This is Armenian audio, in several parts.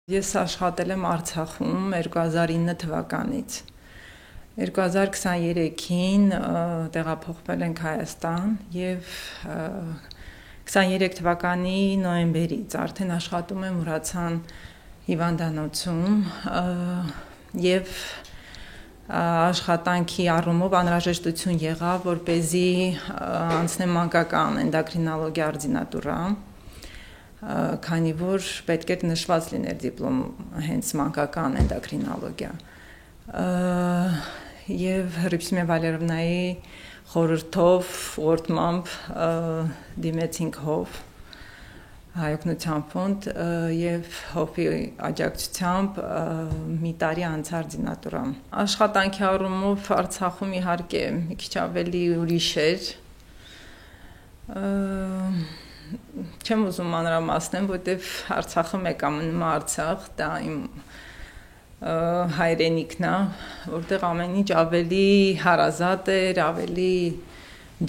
Ես աշխատել եմ Արցախում 2009 թվականից։ 2023-ին տեղափոխվել ենք Հայաստան եւ 23 թվականի նոյեմբերից արդեն աշխատում եմ Ուրացան հիվանդանոցում եւ աշխատանքի առումով անհրաժեշտություն եղավ, որպեսզի անցնեմ մանկական էնդոկրինոլոգիա արձինատուրա, քանի որ պետք էր նշված լիներ դիպլոմ հենց մանկական էնդոկրինոլոգիա եւ Հռիփսիմե Վալերիևնայի խորհրդով ուղղորդմամբ դիմեցինք ՀՈՎ Հայօգնության ֆոնդ եւ ՀՈՎ-ի աջակցությամբ մի տարի անցա արձինատուրա։ Աշխատանքի առումով Արցախում իհարկե մի քիչ ավելի ուրիշ էր։ Չեմ ուզում մանրամասնել, որտեվ Արցախը մեկ է, մնում է Արցախ, դա իմ հայրենիքն է, որտեղ ամեն ինչ ավելի հարազատ էր, ավելի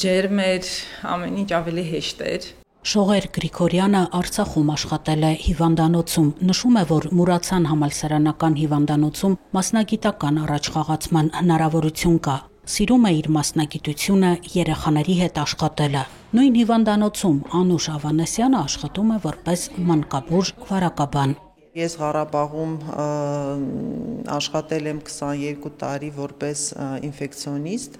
ջերմ էր, ամեն ինչ ավելի հեշտ էր։ Շողեր Գրիգորյանը Արցախում աշխատել է հիվանդանոցում, նշում է, որ Մուրացան համալսարանական հիվանդանոցում մասնագիտական առաջխաղացման հնարավորություն կա։ Սիրում է իր մասնագիտությունը, երեխաների հետ աշխատելը։ Նույն հիվանդանոցում Անուշ Ավանեսյանը աշխատում է որպես մանկաբույժ վարակաբան։ Ես Ղարաբաղում աշխատել եմ 22 տարի որպես ինֆեկցիոնիստ,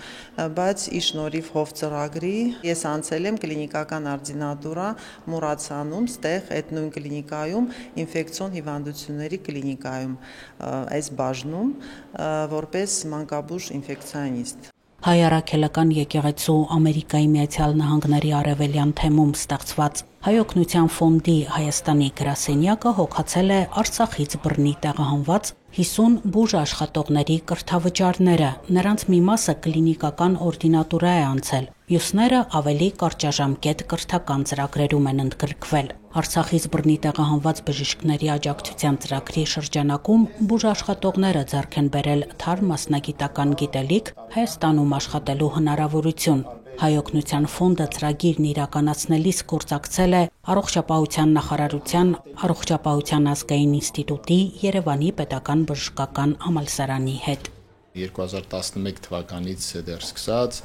բայց ի շնորհիվ ՀՈՎ ծրագրի ես անցել եմ կլինիկական արձինատուրա Մուրացանում, ստեղ այդ նույն կլինիկայում ինֆեկցիոն հիվանդությունների կլինիկայում, այս բաժնում որպես մանկաբույժ ինֆեկցիոնիստ։ Հայ առաքելական եկեղեցու Ամերիկայի Միացյալ Նահանգների արևելյան թեմում ստեղծված Հայօգնության ֆոնդի Հայաստանի գրասենյակը հոգացել է Արցախից բռնի տեղահանված 50 բուժ աշխատողների կրթավճարները, նրանց մի մասը կլինիկական օրդինատուրա է անցել, մյուսները ավելի կարճաժամկետ կրթական ծրագրերում են ընդգրկվել։ Արցախից բռնի տեղահանված բժիշկների աջակցության ծրագրի շրջանակում բուժ աշխատողները ձեռք են բերել թարմ մասնագիտական գիտելիք, Հայաստանում աշխատելու հնարավորություն։ Հայօգնության ֆոնդը ծրագիրն իրականացնելիս գործակցել է Առողջապահության նախարարության, Առողջապահության ազգային ինստիտուտի, Երևանի պետական բժշկական համալսարանի հետ։ 2011 թվականից դեռ սկսած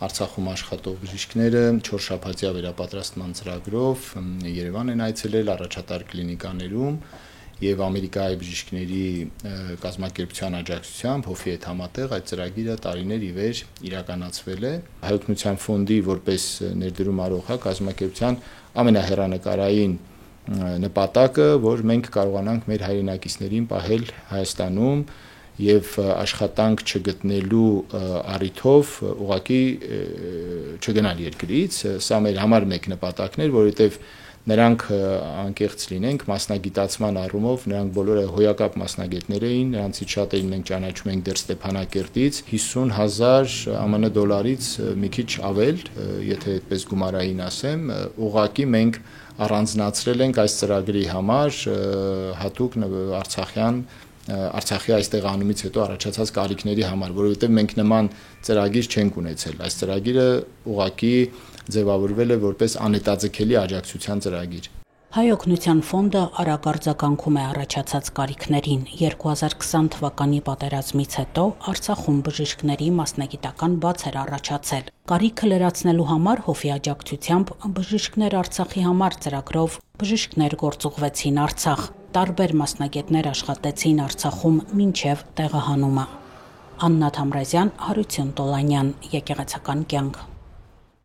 Արցախում աշխատող բժիշկները 4 շաբաթյա վերապատրաստման ծրագրով Երևան են այցելել առաջատար կլինիկաներում եւ Ամերիկայի բժիշկների կազմակերպության աջակցությամբ ՀՈՎ-ի հետ համատեղ այդ ծրագիրը տարիներ ի վեր իրականացվել է։ Հայօգնության ֆոնդի որպես ներդրում արող կազմակերպության ամենահեռանկարային նպատակը, որ մենք կարողանանք մեր հայրենակիցներին պահել Հայաստանում եւ աշխատանք չգտնելու առիթով ուղղակի չգնալ երկրից, սա մեր համար մեկ նպատակն էր, որովհետեւ նրանք անկեղծ լինենք մասնագիտացման առումով նրանք բոլորը հոյակապ մասնագետներ էին, նրանցից շատերին մենք ճանաչում ենք դեռ Ստեփանակերտից, 50,000 ԱՄՆ դոլարից մի քիչ ավել, եթե այդպես գումարային ասեմ, ուղղակի մենք առանձնացրել ենք այս ծրագրի համար հատուկ Արցախի այս տեղանումից հետո առաջացած կարիքների համար, որովհետև մենք նման ծրագիր չենք ունեցել։ Այս ծրագիրը ուղղակի ձևավորվել է որպես անհետաձգելի աջակցության ծրագիր։ Հայօգնության ֆոնդը արագ արձագանքում է առաջացած կարիքներին։ 2020 թվականի պատերազմից հետո Արցախում բժիշկների մասնագիտական բաց էր առաջացել։ Կարիքը լրացնելու համար ՀՈՎ-ի աջակցությամբ Բժիշկներ Արցախի համար ծրագրով բժիշկներ գործուղվեցին Արցախ։ Տարբեր մասնագետներ աշխատեցին Արցախում մինչև տեղահանումը։ Աննա Թամրազյան, Հարություն Տոլանյան, Եկեղեցական կյանք։